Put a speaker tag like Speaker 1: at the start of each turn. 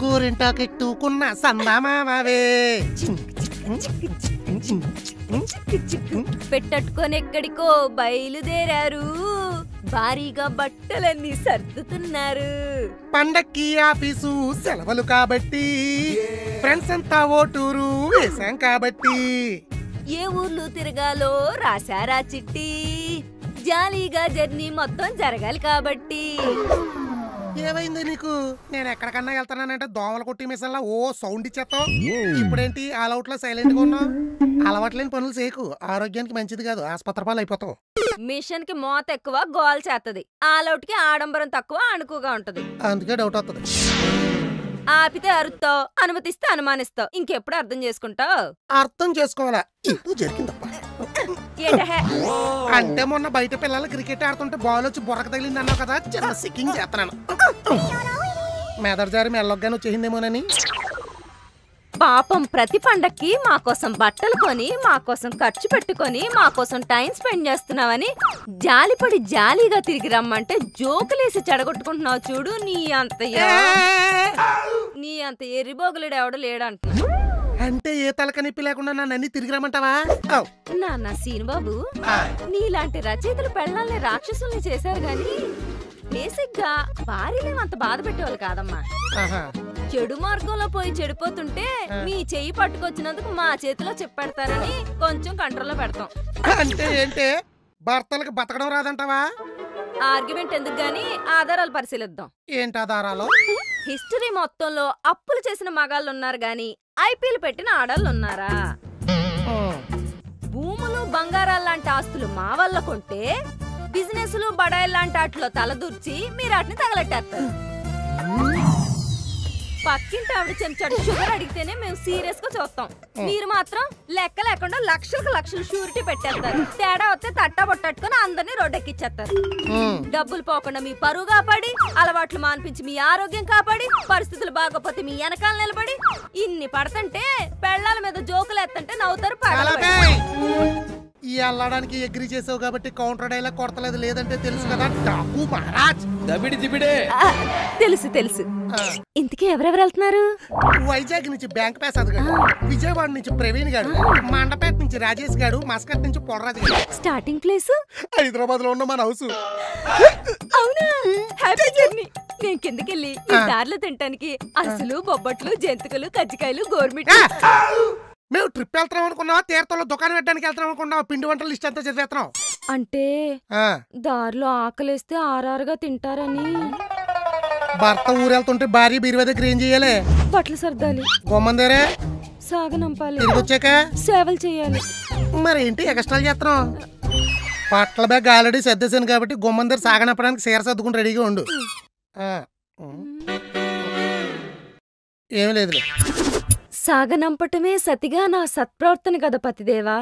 Speaker 1: గోరింటాకెట్టుకున్న సందామావే
Speaker 2: పెట్టట్టుకొని ఎక్కడికో బయలుదేరారు. భారీగా బట్టలన్నీ సర్దుతున్నారు.
Speaker 1: పండక్కి ఆఫీసు సెలవులు కాబట్టి ఫ్రెండ్స్ అంతా ఓటూరు వేశాం కాబట్టి
Speaker 2: ఏ ఊర్లు తిరగాలో రాశారా చిట్టి. జాలీగా జర్నీ మొత్తం జరగాలి కాబట్టి.
Speaker 1: ఏమైంది నీకు? నేను ఎక్కడికన్నా వెళ్తానంటే దోమల కొట్టి మిషన్లా ఓ సౌండ్ ఇచ్చేస్తావు. ఇప్పుడేంటి ఆల్ అవుట్ లో సైలెంట్ గా ఉన్నావు? అలవాట్లేని పనులు చేయకు, ఆరోగ్యానికి మంచిది కాదు, ఆసుపత్రి పాలు అయిపోతావు.
Speaker 2: మిషన్ కి మోత ఎక్కువ గోల్ చేస్తది, ఆల్ అవుట్ కి ఆడంబరం తక్కువ అణుకుగా ఉంటది.
Speaker 1: అందుకే డౌట్ వస్తుంది.
Speaker 2: ఆపితే అరుస్తావు, అనుమతిస్తే అనుమానిస్తావు. ఇంకెప్పుడు అర్థం చేసుకుంటావు?
Speaker 1: అర్థం చేసుకోవాలా? ఇప్పుడు జరిగిందప్ప. అంటే మొన్న బయట పిల్లలు క్రికెట్ ఆడుతుంటే బాల్ వచ్చి బొరక తగిలింది అన్నావు కదా, చిన్న సిక్కింగ్ చేస్తున్నాను. మెదడుజారి మెల్లొగ్గానే వచ్చేసిందేమోనని.
Speaker 2: పాపం ప్రతి పండక్కి మా కోసం బట్టలు కొని, మా కోసం ఖర్చు పెట్టుకొని, మా కోసం టైం స్పెండ్ చేస్తున్నావని జాలిపడి జాలీగా తిరిగి రమ్మంటే జోకులేసి చెడగొట్టుకుంటున్నావు చూడు. నీ అంత ఎర్రిబోగులుడు ఎవడు లేడంటున్నా.
Speaker 1: అంటే ఏ తలక నొప్పి లేకుండా నన్ను అన్ని తిరిగి రమ్మంటావా?
Speaker 2: నాన్న సీనుబాబు, నీలాంటి రచయితలు పెళ్ళాలని రాక్షసుల్ని చేశారు గాని బేసిక్ గా భార్యలేమంత బాధ పెట్టేవాళ్ళు కాదమ్మా. చెడు మార్గంలో పోయి చెడిపోతుంటే మీ చెయ్యి పట్టుకొచ్చినందుకు మా చేతిలో చెప్పెడతారని కొంచెం కంట్రోల్లో పెడతాం.
Speaker 1: అంటే ఏంటే భర్తలకు బతకడం రాదంటావా?
Speaker 2: ఆర్గ్యుమెంట్ ఎందుకు గాని ఆధారాలు పరిశీలిద్దాం.
Speaker 1: ఏంటి ఆధారాలు?
Speaker 2: హిస్టరీ మొత్తంలో అప్పులు చేసిన మగాళ్ళు ఉన్నారు గాని ఐపీఎల్ పెట్టిన ఆడాళ్ళు ఉన్నారా? భూములు బంగారాలు లాంటి ఆస్తులు మా వల్ల కొంటే బిజినెస్లు బడాయిల్ లాంటి వాటిలో తలదూర్చి మీరు వాటిని తగలెట్టేస్తారు. పక్కింటి ఆవిడ చెంచాడు షుగర్ అడిగితేనే మేము సీరియస్ గా చూస్తాం. మీరు మాత్రం లెక్క లేకుండా లక్షలకు లక్షలు షూరిటీ పెట్టేస్తారు. తేడా వస్తే తట్టా పొట్టట్టుకుని అందరినీ రోడ్డెక్కిచ్చేస్తారు. డబ్బులు పోకుండా మీ పరువు కాపాడి, అలవాట్లు మాన్పించి మీ ఆరోగ్యం కాపాడి, పరిస్థితులు బాగోపోతే మీ వెనకాల నిలబడి ఇన్ని పడుతుంటే పెళ్ళాల మీద జోకులు ఎత్తంటే నవ్వుతారు.
Speaker 1: ఈ అల్లడానికి ఎగ్రీ చేసావు కాబట్టి కౌంటర్ డైలాగ్ కొడతలేదు, లేదంటే తెలుసు కదా డాకు మహారాజ్.
Speaker 2: తెలుసు తెలుసు. ఇంతకీ ఎవరెవరు వెళ్తున్నారు?
Speaker 1: వైజాగ్ నుంచి బ్యాంక్ ప్రసాద్ గారు, విజయవాడ నుంచి ప్రవీణ్ గారు, మండపేట నుంచి రాజేష్ గారు, మస్కట్ నుంచి పొర్రాజు గారు.
Speaker 2: స్టార్టింగ్ ప్లేస్
Speaker 1: హైదరాబాద్ లో ఉన్న మన హౌస్.
Speaker 2: అవునా? Happy journey. నేను కిందకెళ్ళి ఈ దారిలో తినటానికి అసలు బొబ్బట్లు, జంతికలు, కజ్జికాయలు, గోర్మిట్.
Speaker 1: మేము ట్రిప్ వెళ్తాం అనుకున్నావా? తీర్థంలో దుకాణం పెట్టడానికి వెళ్తాం అనుకున్నావా? పిండి వంటల లిస్ట్ అంతా చదివేస్తున్నాం.
Speaker 2: అంటే దారిలో ఆకలేస్తే ఆరారుగా తింటారని.
Speaker 1: భర్త ఊరెళ్తుంటే భార్య బీరువా దగ్గర ఏం చెయ్యాలి?
Speaker 2: బట్టలు సర్దాలి,
Speaker 1: గొమ్మందేరే
Speaker 2: సాగనంపాలి,
Speaker 1: తిరిగి వచ్చాక
Speaker 2: సేవలు చేయాలి.
Speaker 1: మరేంటి ఎక్స్ట్రాలు చేస్తున్నాం? బట్టల బ్యాగ్ ఆల్రెడీ సర్దేశాను కాబట్టి గుమ్మందేరు సాగనంపడానికి సీర సర్దుకుని రెడీగా ఉండు. ఏమి లేదులే.
Speaker 2: సాగనంపటమే సతిగా నా సత్ప్రవర్తన కదా పతిదేవా.